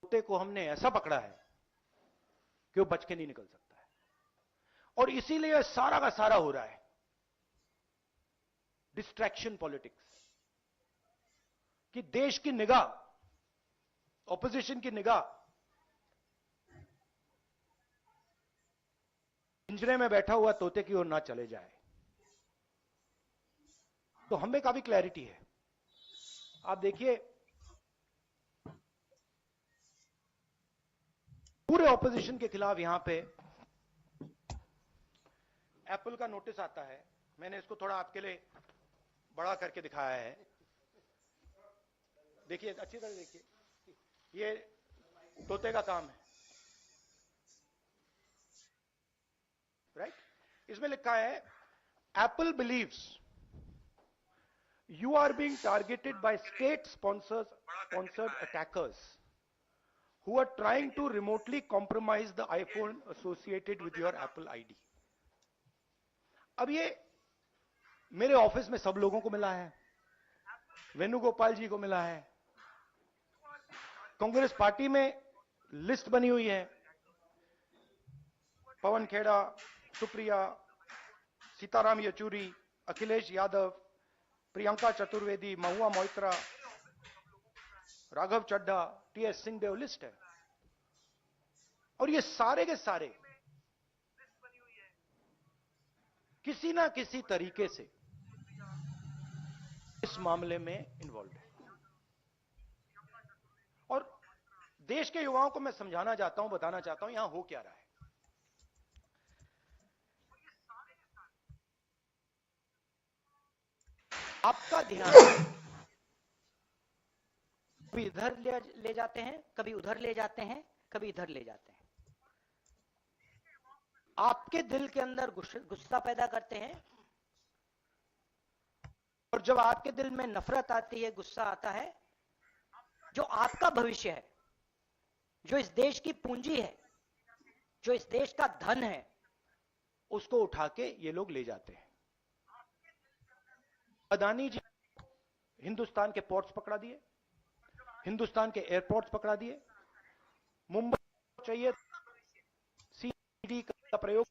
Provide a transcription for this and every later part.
तोते को हमने ऐसा पकड़ा है कि वो बच के नहीं निकल सकता है, और इसीलिए सारा का सारा हो रहा है डिस्ट्रैक्शन पॉलिटिक्स, कि देश की निगाह, ऑपोजिशन की निगाह पिंजरे में बैठा हुआ तोते की ओर ना चले जाए। तो हमें काफी क्लैरिटी है। आप देखिए, पूरे ऑपोजिशन के खिलाफ यहां पे एप्पल का नोटिस आता है। मैंने इसको थोड़ा आपके लिए बड़ा करके दिखाया है, देखिए अच्छी तरह देखिए, ये तोते का काम है, राइट। इसमें लिखा है, Apple believes you are being targeted by state sponsored attackers who are trying to remotely compromise the iPhone associated with your Apple ID. अब ये मेरे ऑफिस में सब लोगों को मिला है, वेणुगोपाल जी को मिला है, कांग्रेस पार्टी में लिस्ट बनी हुई है, पवन खेड़ा, सुप्रिया, सीताराम येचुरी, अखिलेश यादव, प्रियंका चतुर्वेदी, महुआ मोइत्रा, राघव चड्ढा, टीएस सिंहदेव, लिस्ट है। और ये सारे के सारे किसी ना किसी तरीके से इस मामले में इन्वॉल्व है। और देश के युवाओं को मैं समझाना चाहता हूं, बताना चाहता हूं यहां हो क्या रहा है। आपका ध्यान कभी इधर ले जाते हैं, कभी उधर ले जाते हैं, कभी इधर ले जाते हैं, आपके दिल के अंदर गुस्सा पैदा करते हैं, और जब आपके दिल में नफरत आती है, गुस्सा आता है, जो आपका भविष्य है, जो इस देश की पूंजी है, जो इस देश का धन है, उसको उठा के ये लोग ले जाते हैं। अदानी जी हिंदुस्तान के पोर्ट्स पकड़ा दिए, हिंदुस्तान के एयरपोर्ट्स पकड़ा दिए, मुंबई चाहिए सीडी का प्रयोग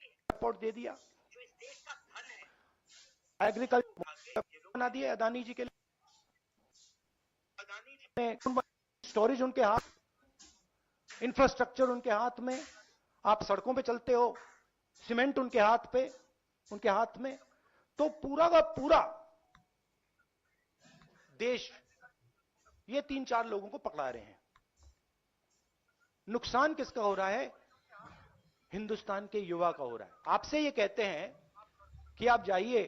एयरपोर्ट दे दिया, एग्रीकल्चर बना दिए अदानी जी के लिए, स्टोरेज उनके हाथ, इंफ्रास्ट्रक्चर उनके हाथ में, आप सड़कों पे चलते हो, सीमेंट उनके हाथ में, तो पूरा का पूरा देश ये 3-4 लोगों को पकड़ा रहे हैं। नुकसान किसका हो रहा है? हिंदुस्तान के युवा का हो रहा है। आपसे ये कहते हैं कि आप जाइए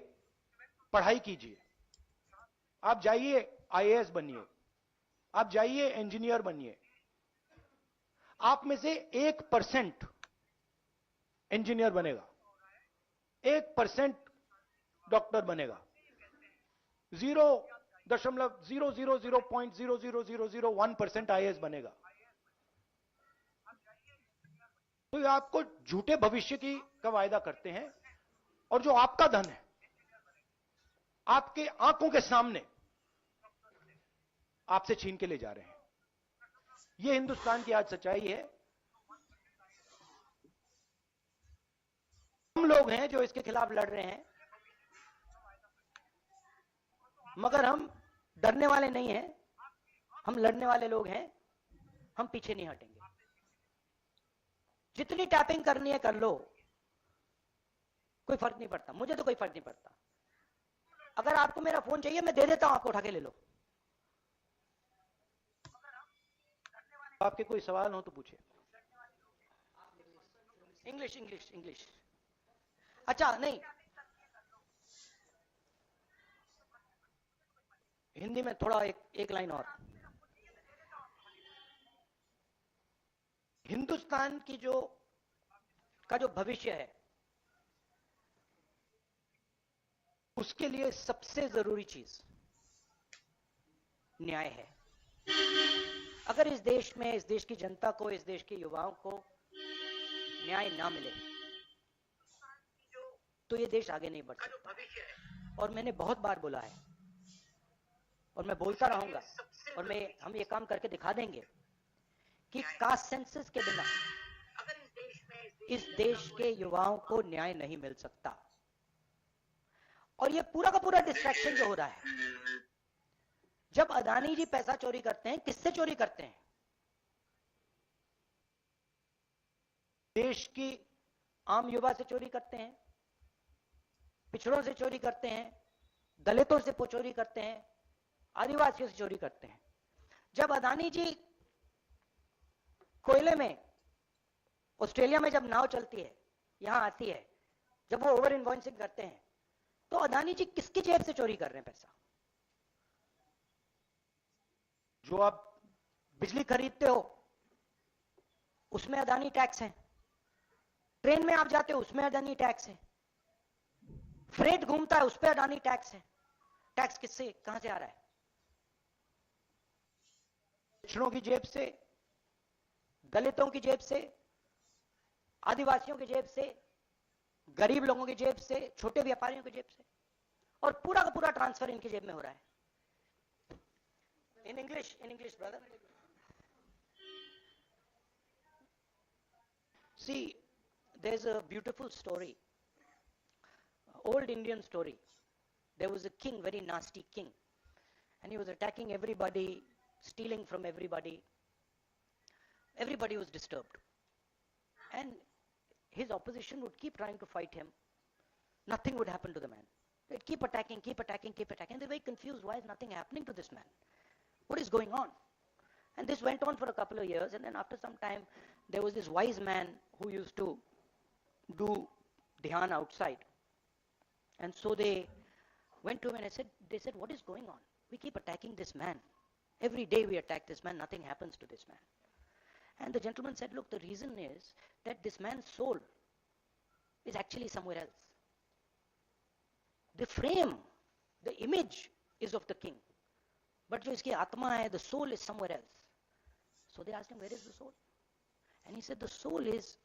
पढ़ाई कीजिए, आप जाइए आईएएस बनिए, आप जाइए इंजीनियर बनिए। आप में से 1% इंजीनियर बनेगा, 1% डॉक्टर बनेगा, 0.0000001% आईएएस बनेगा। तो ये आपको झूठे भविष्य का वायदा करते हैं, और जो आपका धन है आपके आंखों के सामने आपसे छीन के ले जा रहे हैं। ये हिंदुस्तान की आज सच्चाई है। हम लोग हैं जो इसके खिलाफ लड़ रहे हैं, मगर हम डरने वाले नहीं हैं, हम लड़ने वाले लोग हैं, हम पीछे नहीं हटेंगे। जितनी टैपिंग करनी है कर लो, कोई फर्क नहीं पड़ता, मुझे तो कोई फर्क नहीं पड़ता। अगर आपको मेरा फोन चाहिए मैं दे देता हूं, आपको उठा के ले लो। आपके कोई सवाल हो तो पूछिए। इंग्लिश। अच्छा नहीं, हिंदी में थोड़ा एक लाइन और। हिंदुस्तान की जो भविष्य है, उसके लिए सबसे जरूरी चीज न्याय है। अगर इस देश में, इस देश की जनता को, इस देश के युवाओं को न्याय ना मिले तो ये देश आगे नहीं बढ़ सकता। और मैंने बहुत बार बोला है और मैं बोलता रहूंगा, और हम ये काम करके दिखा देंगे कि कास्ट सेंसस के बिना इस देश के युवाओं को न्याय नहीं मिल सकता। और ये पूरा का पूरा डिस्ट्रैक्शन जो हो रहा है, जब अदानी जी पैसा चोरी करते हैं, किससे चोरी करते हैं? देश की आम युवा से चोरी करते हैं, पिछड़ों से चोरी करते हैं, दलितों से चोरी करते हैं, आदिवासियों से चोरी करते हैं। जब अदानी जी कोयले में, ऑस्ट्रेलिया में जब नाव चलती है, यहां आती है, जब वो ओवर इनवॉइसिंग करते हैं, तो अदानी जी किसकी जेब से चोरी कर रहे हैं पैसा? जो आप बिजली खरीदते हो उसमें अदानी टैक्स है, ट्रेन में आप जाते हो उसमें अदानी टैक्स है, फ्रेट घूमता है उस पर अडानी टैक्स है। टैक्स किससे, कहां से आ रहा है? पिछड़ों की जेब से, दलितों की जेब से, आदिवासियों की जेब से, गरीब लोगों की जेब से, छोटे व्यापारियों की जेब से, और पूरा का पूरा ट्रांसफर इनकी जेब में हो रहा है। In English brother, see, there's a beautiful story, old Indian story. There was a king, very nasty king, and he was attacking everybody, stealing from everybody. Everybody was disturbed, and his opposition would keep trying to fight him. Nothing would happen to the man. They'd keep attacking, keep attacking, keep attacking. And they're very confused. Why is nothing happening to this man? What is going on? And this went on for a couple of years, and then after some time, there was this wise man who used to do dhyan outside. And so they went to him and they said, what is going on? We keep attacking this man. Every day we attack this man, nothing happens to this man. And the gentleman said, look, the reason is that this man's soul is actually somewhere else. The frame, the image is of the king. But jo iski atma hai, the soul is somewhere else. So they asked him, where is the soul? And he said, the soul is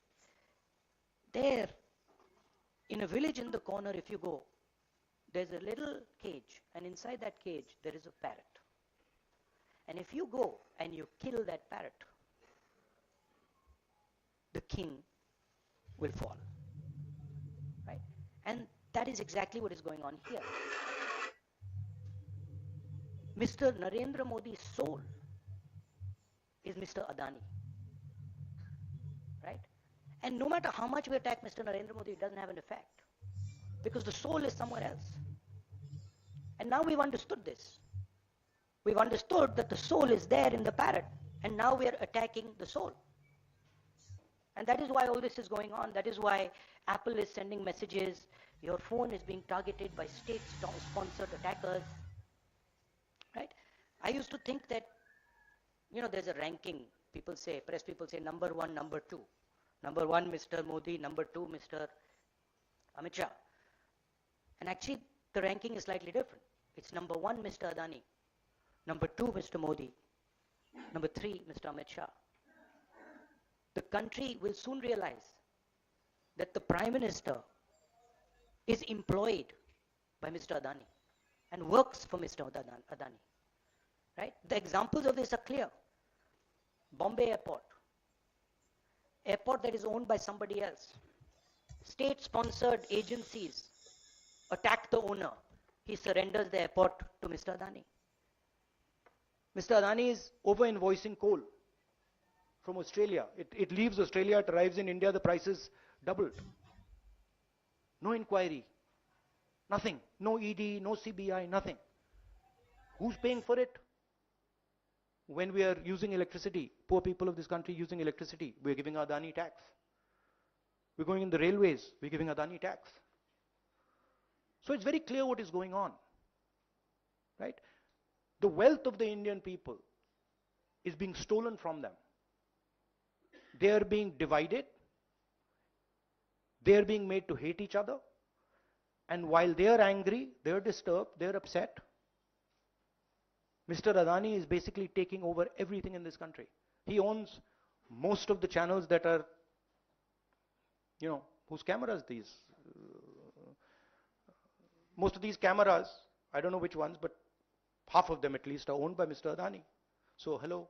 there in a village in the corner. If you go, there's a little cage, and inside that cage there is a parrot. And if you go and you kill that parrot, the king will fall. Right? And that is exactly what is going on here. Mr. Narendra Modi's soul is Mr. Adani. Right? And no matter how much we attack Mr. Narendra Modi, it doesn't have an effect, because the soul is somewhere else. And now we've understood this. We've understood that the soul is there in the parrot, and now we are attacking the soul. And that is why all this is going on. That is why Apple is sending messages. Your phone is being targeted by state-sponsored attackers. Right? I used to think that, there's a ranking. People say, press people say, number one, number two. Number one, Mr. Modi. Number two, Mr. Amit Shah. And actually, the ranking is slightly different. It's number one, Mr. Adani. Number two, Mr. Modi. Number three, Mr. Amit Shah. The country will soon realize that the Prime Minister is employed by Mr. Adani and works for Mr. Adani. Right? The examples of this are clear. Bombay Airport that is owned by somebody else. State-sponsored agencies attack the owner. He surrenders the airport to Mr. Adani. Mr. Adani is over-invoicing coal from Australia. It leaves Australia, it arrives in India, the price is doubled. No inquiry. Nothing. No ED, no CBI, nothing. Who's paying for it? When we are using electricity, poor people of this country using electricity, we're giving Adani tax. We're going in the railways, we're giving Adani tax. So it's very clear what is going on. Right? The wealth of the Indian people is being stolen from them. They are being divided. They are being made to hate each other. And while they are angry, they are disturbed, they are upset, Mr. Adani is basically taking over everything in this country. He owns most of the channels that are, whose cameras these? Most of these cameras, I don't know which ones, but half of them at least are owned by Mr. Adani. So, hello.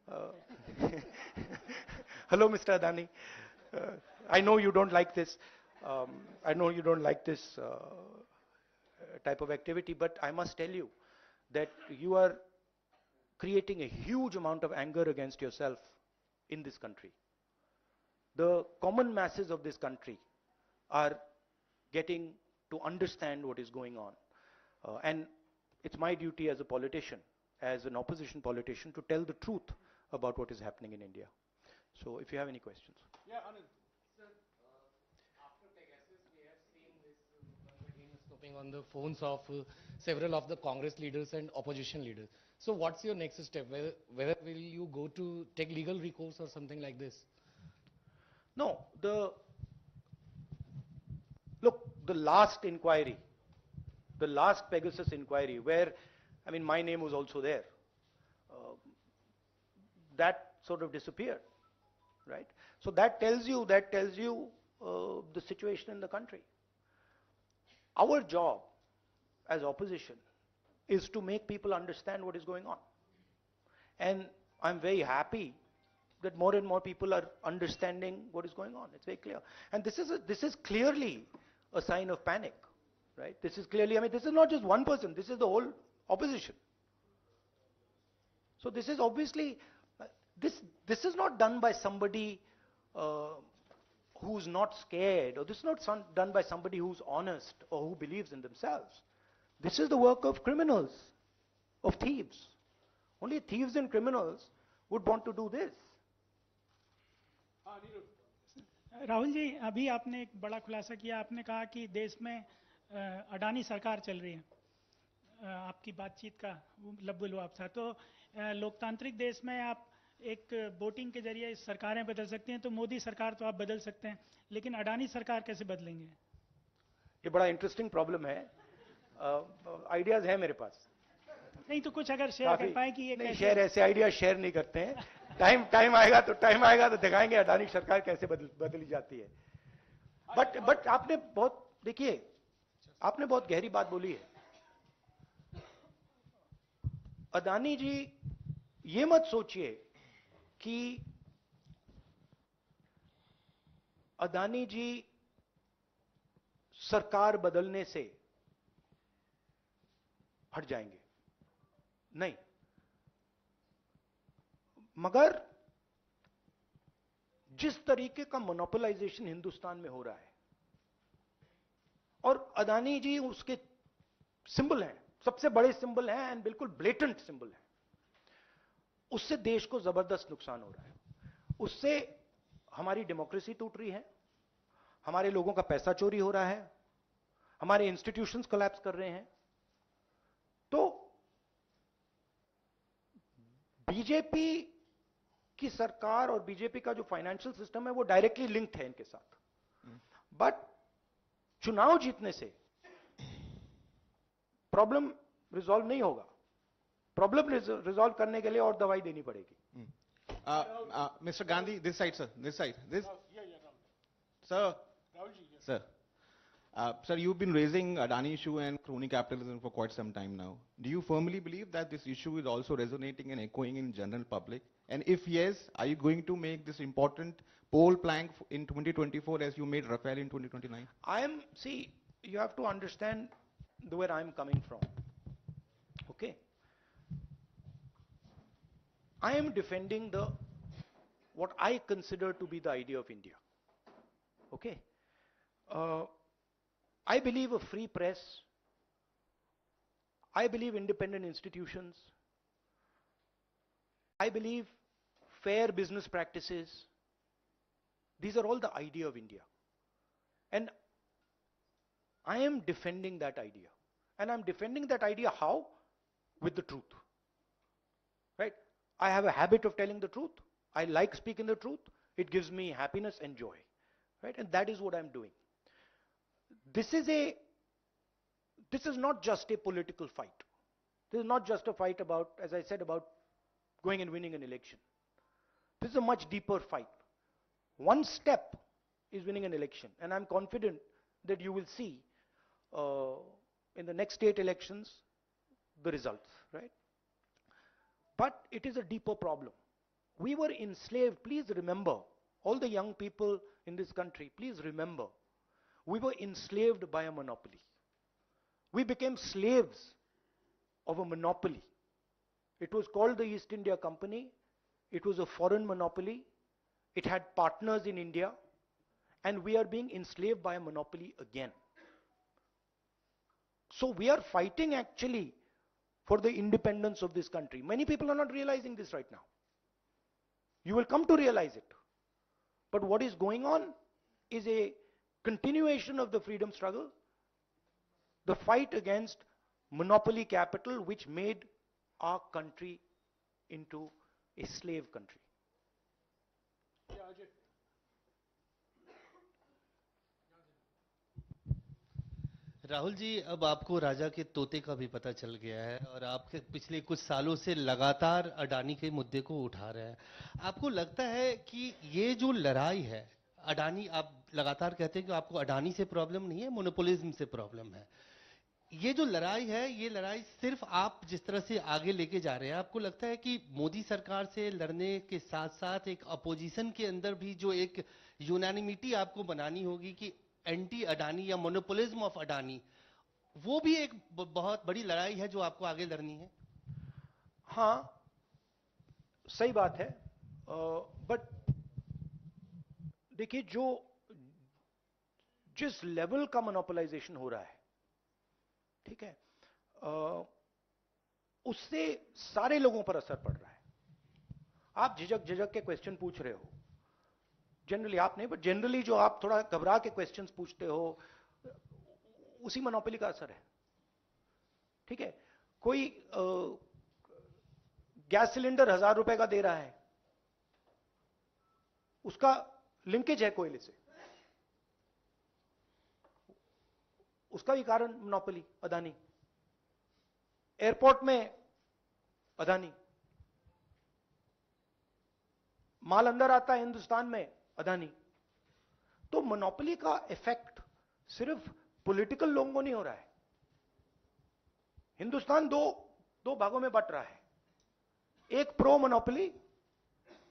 Uh, Hello, Mr. Adani. I know you don't like this. I know you don't like this type of activity, but I must tell you that you are creating a huge amount of anger against yourself in this country. The common masses of this country are getting to understand what is going on. And it's my duty as a politician, as an opposition politician, to tell the truth about what is happening in India. So if you have any questions. Yeah, Anand. Sir, after Pegasus, we have seen this once again snooping on the phones of several of the Congress leaders and opposition leaders. So what's your next step? Whether will you go to take legal recourse or something like this? No, the last inquiry, the last Pegasus inquiry, where, I mean, my name was also there, uh, that sort of disappeared, right? So that tells you the situation in the country. Our job as opposition is to make people understand what is going on. And I'm very happy that more and more people are understanding what is going on. It's very clear. And this is clearly a sign of panic, right? This is clearly, I mean, this is not just one person, this is the whole opposition. So this is obviously, this is not done by somebody uh, who's not scared, or this is not done by somebody who's honest or who believes in themselves. This is the work of criminals, of thieves. Only thieves and criminals would want to do this. Rahul ji, अभी आपने एक बड़ा खुलासा किया। आपने कहा कि देश में अडानी सरकार चल रही है। आपकी बातचीत का लब्बुल लुआब था। तो लोकतांत्रिक देश में आप एक वोटिंग के जरिए सरकारें बदल सकती हैं, तो मोदी सरकार तो आप बदल सकते हैं, लेकिन अडानी सरकार कैसे बदलेंगे? ये बड़ा इंटरेस्टिंग प्रॉब्लम है। आइडियाज है मेरे पास। नहीं तो कुछ अगर शेयर कर पाए कि ये नहीं, शेयर ऐसे आइडिया शेयर नहीं करते हैं। टाइम आएगा तो दिखाएंगे अडानी सरकार कैसे बदली जाती है। बट आपने बहुत, देखिए, आपने बहुत गहरी बात बोली है। अडानी जी, ये मत सोचिए कि अडानी जी सरकार बदलने से हट जाएंगे, नहीं। मगर जिस तरीके का मोनोपोलाइजेशन हिंदुस्तान में हो रहा है, और अडानी जी उसके सिंबल हैं, सबसे बड़े सिंबल हैं एंड बिल्कुल ब्लेटेंट सिंबल हैं, उससे देश को जबरदस्त नुकसान हो रहा है। उससे हमारी डेमोक्रेसी टूट रही है, हमारे लोगों का पैसा चोरी हो रहा है, हमारे इंस्टीट्यूशंस कोलैप्स कर रहे हैं। तो बीजेपी की सरकार और बीजेपी का जो फाइनेंशियल सिस्टम है वो डायरेक्टली लिंक्ड है इनके साथ। बट चुनाव जीतने से प्रॉब्लम रिजॉल्व नहीं होगा। प्रॉब्लम रिजॉल्व करने के लिए और दवाई देनी पड़ेगी। Mr. Gandhi, this side, sir. This side. This. Sir. Sir. Sir, you've been raising Adani issue and crony capitalism for quite some time now. Do you firmly believe that this issue is also resonating and echoing in general public? And if yes, are you going to make this important poll plank in 2024 as you made Rafael in 2029? See, you have to understand where I'm coming from. Okay? I am defending what I consider to be the idea of India. Okay? I believe a free press. I believe independent institutions. I believe fair business practices. These are all the idea of India. And I am defending that idea. And I'm defending that idea how? With the truth. Right? I have a habit of telling the truth. I like speaking the truth. It gives me happiness and joy. Right? And that is what I'm doing. This is not just a political fight. This is not just a fight about, as I said, about going and winning an election. This is a much deeper fight. One step is winning an election, and I'm confident that you will see in the next state elections the results, right? But it is a deeper problem. We were enslaved. Please remember, all the young people in this country, please remember, we were enslaved by a monopoly. We became slaves of a monopoly. It was called the East India Company. It was a foreign monopoly. It had partners in India. And we are being enslaved by a monopoly again. So we are fighting actually for the independence of this country. Many people are not realizing this right now. You will come to realize it. But what is going on is a continuation of the freedom struggle, the fight against monopoly capital, which made our country into a slave country. Rahul ji, अब आपको राजा के तोते का भी पता चल गया है और आप पिछले कुछ सालों से लगातार अडानी के मुद्दे को उठा रहे हैं। आपको लगता है कि ये जो लड़ाई है, अडानी, आप लगातार कहते हैं कि आपको अडानी से प्रॉब्लम नहीं है, मोनोपोलिज्म से प्रॉब्लम है। ये जो लड़ाई है, ये लड़ाई सिर्फ आप जिस तरह से आगे लेके जा रहे हैं, आपको लगता है कि मोदी सरकार से लड़ने के साथ साथ एक अपोजिशन के अंदर भी जो एक यूनानिमिटी आपको बनानी होगी कि एंटी अडानी या मोनोपोलिज्म ऑफ अडानी, वो भी एक बहुत बड़ी लड़ाई है जो आपको आगे लड़नी है? हाँ, सही बात है। बट देखिए, जिस लेवल का मोनोपोलाइजेशन हो रहा है, ठीक है, उससे सारे लोगों पर असर पड़ रहा है। आप झिझक झिझक के क्वेश्चन पूछ रहे हो, जनरली आप नहीं, बट जनरली जो आप थोड़ा घबरा के क्वेश्चंस पूछते हो, उसी मोनोपोली का असर है। ठीक है, कोई गैस सिलेंडर 1000 रुपए का दे रहा है, उसका लिंकेज है कोयले से, उसका भी कारण मोनोपोली, अदानी। एयरपोर्ट में अदानी, माल अंदर आता है हिंदुस्तान में, अदानी। तो मोनोपोली का इफेक्ट सिर्फ पॉलिटिकल लोगों को नहीं हो रहा है। हिंदुस्तान दो भागों में बंट रहा है, एक प्रो मोनोपोली,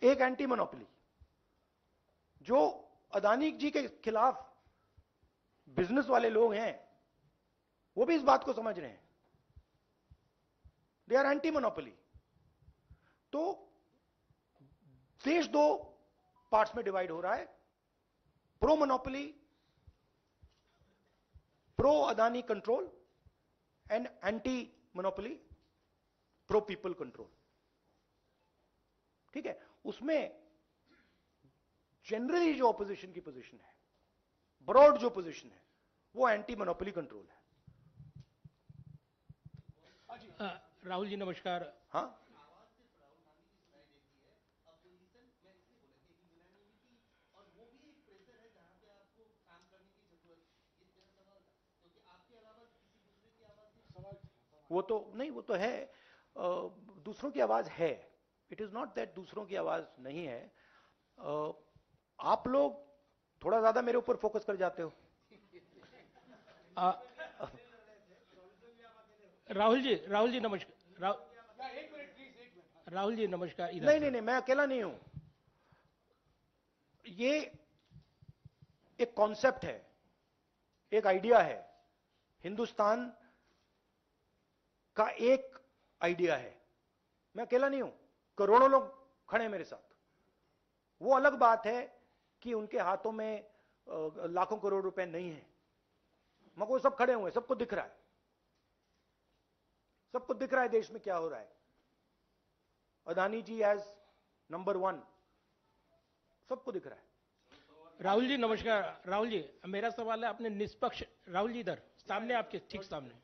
एक एंटी मोनोपोली। जो अदानी जी के खिलाफ बिजनेस वाले लोग हैं, वो भी इस बात को समझ रहे हैं, दे आर एंटी मोनोपोली। तो देश दो पार्ट्स में डिवाइड हो रहा है, pro monopoly, pro Adani control, and anti monopoly, pro people control. ठीक है, उसमें जनरली जो ऑपोजिशन की पोजीशन है, ब्रॉड जो पोजीशन है, वो एंटी मोनोपोली कंट्रोल है। राहुल जी नमस्कार। हाँ, वो तो नहीं, वो तो है, दूसरों की आवाज है। इट इज नॉट दैट दूसरों की आवाज नहीं है। आप लोग थोड़ा ज्यादा मेरे ऊपर फोकस कर जाते हो। राहुल जी नमस्कार। राहुल जी नमस्कार। नहीं, मैं अकेला नहीं हूं। ये एक कॉन्सेप्ट है, एक आइडिया है, हिंदुस्तान का एक आइडिया है। मैं अकेला नहीं हूं, करोड़ों लोग खड़े हैं मेरे साथ। वो अलग बात है कि उनके हाथों में लाखों करोड़ रुपए नहीं है, मगर वो सब खड़े हुए हैं, सबको दिख रहा है, सबको दिख रहा है देश में क्या हो रहा है। अदानी जी एज नंबर 1, सबको दिख रहा है। राहुल जी नमस्कार। राहुल जी, मेरा सवाल है, आपने निष्पक्ष, राहुल जी इधर सामने, आपके ठीक सामने।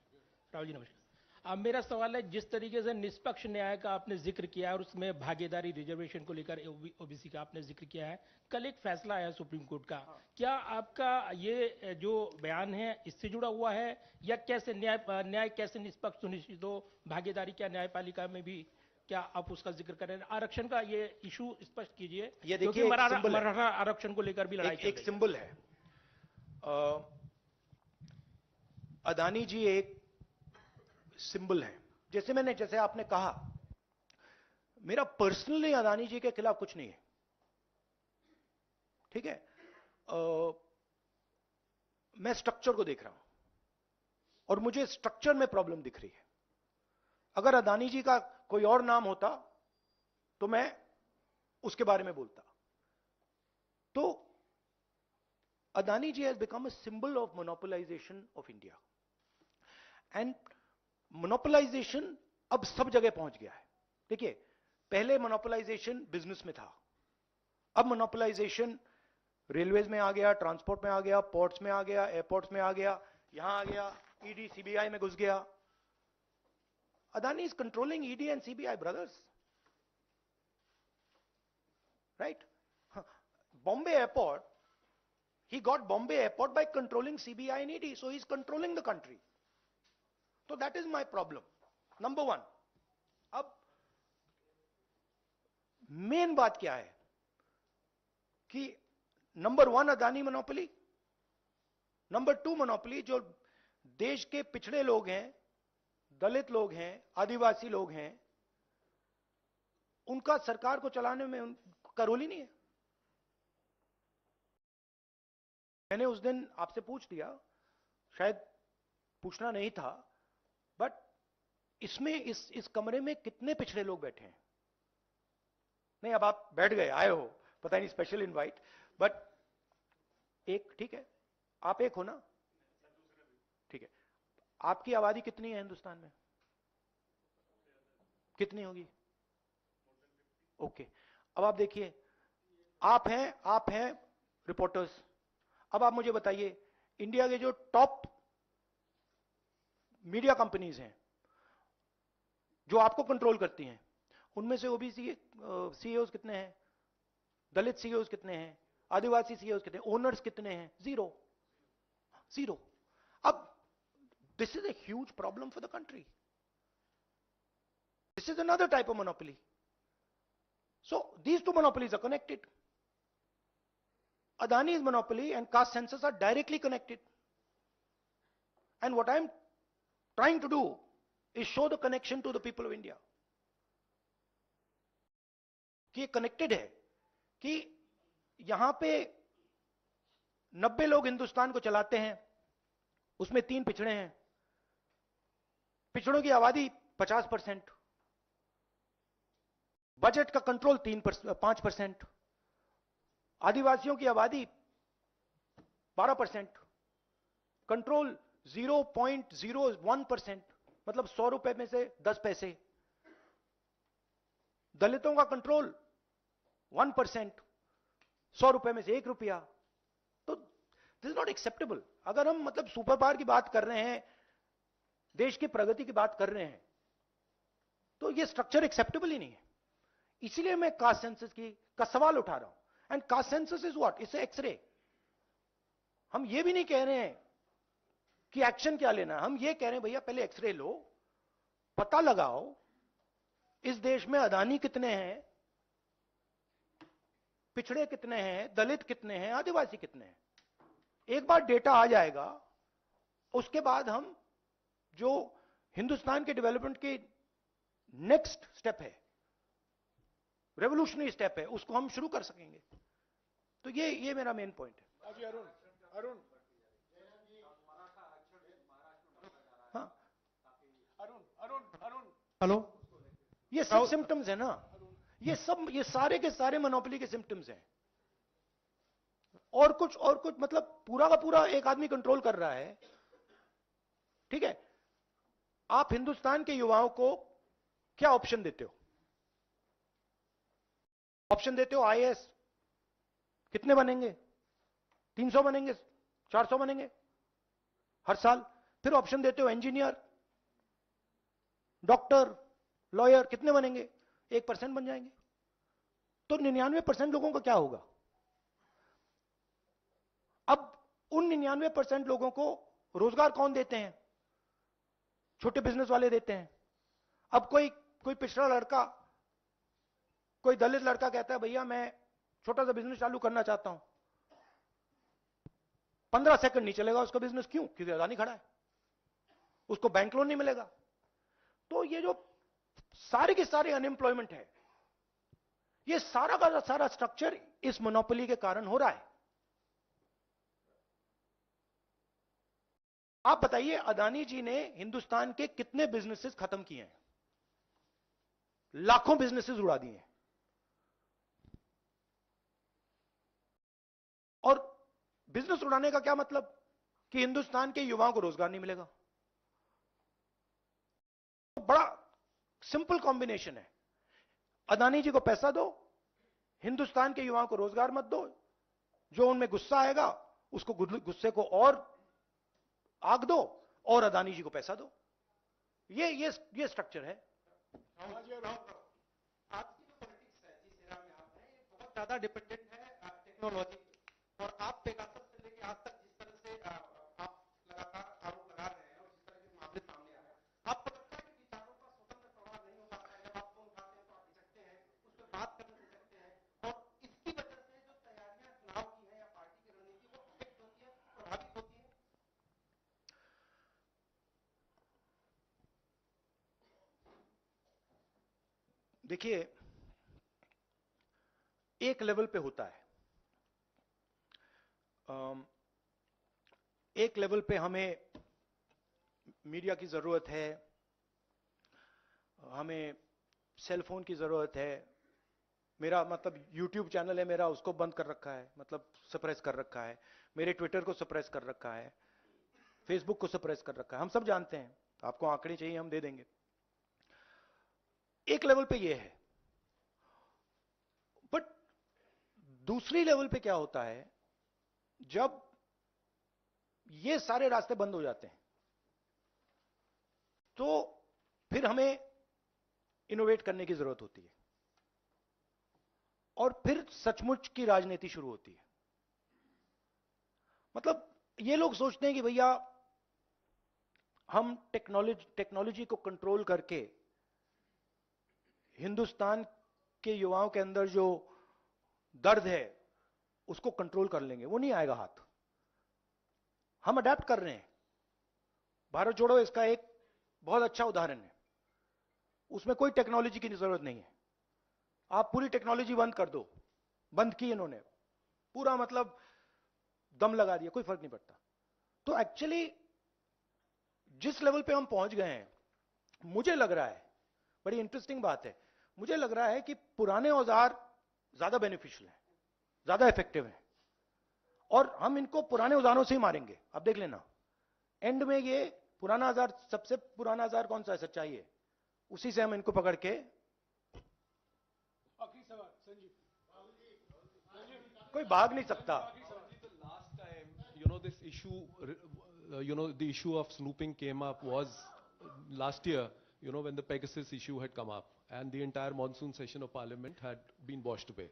राहुल जी नमस्कार। अब मेरा सवाल है, जिस तरीके से निष्पक्ष न्याय का आपने जिक्र किया है और उसमें भागीदारी रिजर्वेशन को लेकर ओबीसी का आपने जिक्र किया है, कल एक फैसला आया सुप्रीम कोर्ट का, क्या आपका ये जो बयान है इससे जुड़ा हुआ है, या कैसे न्याय कैसे निष्पक्ष सुनिश्चित हो, भागीदारी क्या न्यायपालिका में भी, क्या आप उसका जिक्र करें? आरक्षण का ये इशू स्पष्ट कीजिए, ये क्योंकि देखिए, मराठा आरक्षण को लेकर भी लड़ाई चल रही है। एक सिंबल है। अदानी जी एक सिंबल है। जैसे आपने कहा, मेरा पर्सनली अदानी जी के खिलाफ कुछ नहीं है, ठीक है। मैं स्ट्रक्चर को देख रहा हूं और मुझे स्ट्रक्चर में प्रॉब्लम दिख रही है। अगर अदानी जी का कोई और नाम होता तो मैं उसके बारे में बोलता। तो Adani ji has become a symbol of monopolization of India, and monopolization अब सब जगह पहुंच गया है। देखिए, पहले मोनोपोलाइजेशन बिजनेस में था, अब मोनोपोलाइजेशन रेलवेज में आ गया, ट्रांसपोर्ट में आ गया, पोर्ट्स में आ गया, एयरपोर्ट्स में आ गया, यहां आ गया, ईडी सीबीआई में घुस गया। Adani is controlling ED and CBI, brothers, right? Bombay airport, he got Bombay airport by controlling CBI and ED, so he's controlling the country. So that is my problem, number one. अब main बात क्या है कि number one Adani monopoly, number two monopoly जो देश के पिछड़े लोग हैं, दलित लोग हैं, आदिवासी लोग हैं, उनका सरकार को चलाने में उनका रोल ही नहीं है। मैंने उस दिन आपसे पूछ लिया, शायद पूछना नहीं था, बट इसमें इस कमरे में कितने पिछड़े लोग बैठे हैं? नहीं, अब आप बैठ गए, आए हो, पता नहीं स्पेशल इनवाइट, बट एक, ठीक है, आप एक हो ना, ठीक है। आपकी आबादी कितनी है हिंदुस्तान में? कितनी होगी? ओके, अब आप देखिए, आप हैं रिपोर्टर्स। अब आप मुझे बताइए, इंडिया के जो टॉप मीडिया कंपनीज हैं जो आपको कंट्रोल करती हैं, उनमें से ओबीसी सीईओज कितने हैं? दलित सीईओज कितने हैं? आदिवासी सीईओज कितने हैं? ओनर्स कितने हैं? Zero, zero. अब this is a huge problem for the country. This is another type of monopoly. So these two monopolies are connected. Adani's monopoly and caste census are directly connected. And what I'm trying to do is show the connection to the people of India. कि ये connected है, कि यहां पे 90 लोग हिंदुस्तान को चलाते हैं, उसमें 3 पिछड़े हैं, पिछड़ों की आबादी 50%, बजट का कंट्रोल 5%, आदिवासियों की आबादी 12%, कंट्रोल 0.01%, मतलब 100 रुपए में से 10 पैसे, दलितों का कंट्रोल 1%, 100 रुपए में से 1 रुपया। तो दिस इज नॉट एक्सेप्टेबल। अगर हम मतलब सुपर पावर की बात कर रहे हैं, देश की प्रगति की बात कर रहे हैं, तो ये स्ट्रक्चर एक्सेप्टेबल ही नहीं है। इसीलिए मैं कास्ट सेंसस का सवाल उठा रहा हूं। And caste census is what? It's X-ray. हम ये भी नहीं कह रहे हैं कि एक्शन क्या लेना है, हम ये कह रहे हैं भैया पहले एक्सरे लो, पता लगाओ इस देश में अदानी कितने हैं, पिछड़े कितने हैं, दलित कितने हैं, आदिवासी कितने हैं। एक बार डेटा आ जाएगा, उसके बाद हम जो हिंदुस्तान के डेवलपमेंट की नेक्स्ट स्टेप है, रेवोल्यूशनरी स्टेप है, उसको हम शुरू कर सकेंगे। तो ये मेरा मेन पॉइंट है। अभी अरुण हाँ, अरुण हेलो, ये सब सिम्टम्स है ना, ये सारे के सारे मोनोपोली के सिम्टम्स हैं। और कुछ मतलब पूरा का पूरा एक आदमी कंट्रोल कर रहा है। ठीक है, आप हिंदुस्तान के युवाओं को क्या ऑप्शन देते हो? ऑप्शन देते हो आईएएस, कितने बनेंगे? 300 बनेंगे, 400 बनेंगे हर साल। फिर ऑप्शन देते हो इंजीनियर, डॉक्टर, लॉयर, कितने बनेंगे? 1% बन जाएंगे। तो 99% लोगों का क्या होगा? अब उन 99% लोगों को रोजगार कौन देते हैं? छोटे बिजनेस वाले देते हैं। अब कोई पिछड़ा लड़का, कोई दलित लड़का कहता है भैया मैं छोटा सा बिजनेस चालू करना चाहता हूं, 15 सेकंड नहीं चलेगा उसका बिजनेस। क्यों? क्योंकि अदानी खड़ा है, उसको बैंक लोन नहीं मिलेगा। तो ये जो सारे के सारे अनएम्प्लॉयमेंट है, ये सारा का सारा स्ट्रक्चर इस मोनोपोली के कारण हो रहा है। आप बताइए, अदानी जी ने हिंदुस्तान के कितने बिजनेसेस खत्म किए हैं? लाखों बिजनेसेस उड़ा दिए हैं। और बिजनेस उड़ाने का क्या मतलब? कि हिंदुस्तान के युवाओं को रोजगार नहीं मिलेगा। बड़ा सिंपल कॉम्बिनेशन है। अदानी जी को पैसा दो, हिंदुस्तान के युवाओं को रोजगार मत दो, जो उनमें गुस्सा आएगा उसको गुस्से को और आग दो, और अदानी जी को पैसा दो। ये स्ट्रक्चर है। आज की जो पॉलिटिक्स है जिस एरा में आप हैं, ये बहुत ज्यादा डिपेंडेंट है टेक्नोलॉजी, और आप पेगासस से लेके आज तक जिस तरह से आप लगातार आरोप लगा रहे हैं और जिस तरह के मामले सामने आ रहे हैं, आपको लगता है कि विचारों का स्वतंत्र प्रवाह नहीं हो पाता है? जब आप फोन उठाते हैं तो आप झिझकते हैं, उस पर बात करने से सकते हैं, और इसकी वजह से जो तैयारियां चुनाव की है या पार्टी की रणनीति वो अफेक्ट होती है, प्रभावित होती है। देखिए, एक लेवल पे होता है। एक लेवल पे हमें मीडिया की जरूरत है, हमें सेल फोन की जरूरत है। मेरा मतलब YouTube चैनल है मेरा, उसको बंद कर रखा है, मतलब सप्रेस कर रखा है। मेरे ट्विटर को सप्रेस कर रखा है, फेसबुक को सप्रेस कर रखा है। हम सब जानते हैं। आपको आंकड़े चाहिए, हम दे देंगे। एक लेवल पे ये है। बट दूसरी लेवल पे क्या होता है, जब ये सारे रास्ते बंद हो जाते हैं तो फिर हमें इनोवेट करने की जरूरत होती है, और फिर सचमुच की राजनीति शुरू होती है। मतलब ये लोग सोचते हैं कि भैया हम टेक्नोलॉजी को कंट्रोल करके हिंदुस्तान के युवाओं के अंदर जो दर्द है उसको कंट्रोल कर लेंगे। वो नहीं आएगा हाथ। हम अडेप्ट कर रहे हैं। भारत जोड़ो इसका एक बहुत अच्छा उदाहरण है। उसमें कोई टेक्नोलॉजी की जरूरत नहीं है। आप पूरी टेक्नोलॉजी बंद कर दो, बंद की इन्होंने, पूरा मतलब दम लगा दिया, कोई फर्क नहीं पड़ता। तो एक्चुअली जिस लेवल पे हम पहुंच गए हैं, मुझे लग रहा है, बड़ी इंटरेस्टिंग बात है, मुझे लग रहा है कि पुराने औजार ज्यादा बेनिफिशियल हैं, ज्यादा इफेक्टिव हैं, और हम इनको पुराने औजारों से ही मारेंगे। अब देख लेना, एंड में ये पुराना औजार, सबसे पुराना औजार कौन सा है? सच्चाई है। उसी से हम इनको पकड़ के, आखिरी सवाल संजीव, कोई भाग नहीं सकता। Last time, this issue, the issue of snooping came up was last year, when the Pegasus issue had come up and the entire monsoon session of parliament had been washed away.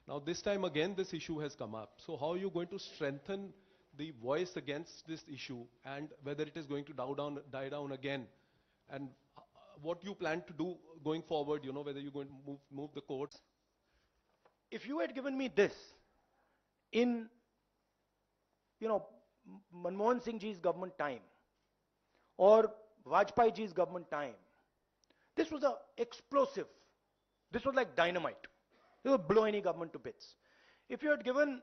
Now this time again this issue has come up. So how are you going to strengthen the voice against this issue, and whether it is going to die down again, and what you plan to do going forward, whether you're going to move the courts? If you had given me this in, Manmohan Singh ji's government time or Vajpayee ji's government time, this was a explosive. This was like dynamite. It would blow any government to bits. If you had given,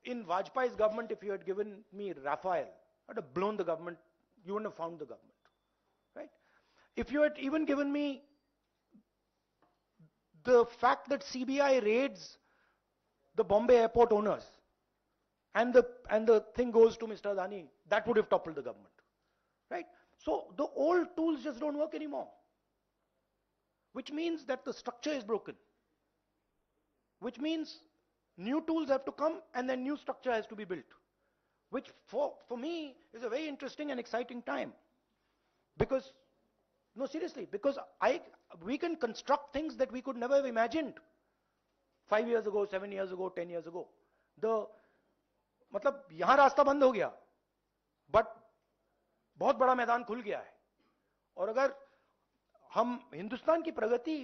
in Vajpayee's government, if you had given me Rafael, I'd have blown the government. You wouldn't have found the government, right? If you had even given me the fact that CBI raids the Bombay airport owners, and the thing goes to Mr. Adani, that would have toppled the government, right? So the old tools just don't work anymore, which means that the structure is broken, which means new tools have to come and then new structure has to be built, which for me is a very interesting and exciting time. Because, no, seriously, because we can construct things that we could never have imagined 5 years ago, 7 years ago, 10 years ago. मतलब यहां रास्ता बंद हो गया, but बहुत बड़ा मैदान खुल गया है। और अगर हम हिंदुस्तान की प्रगति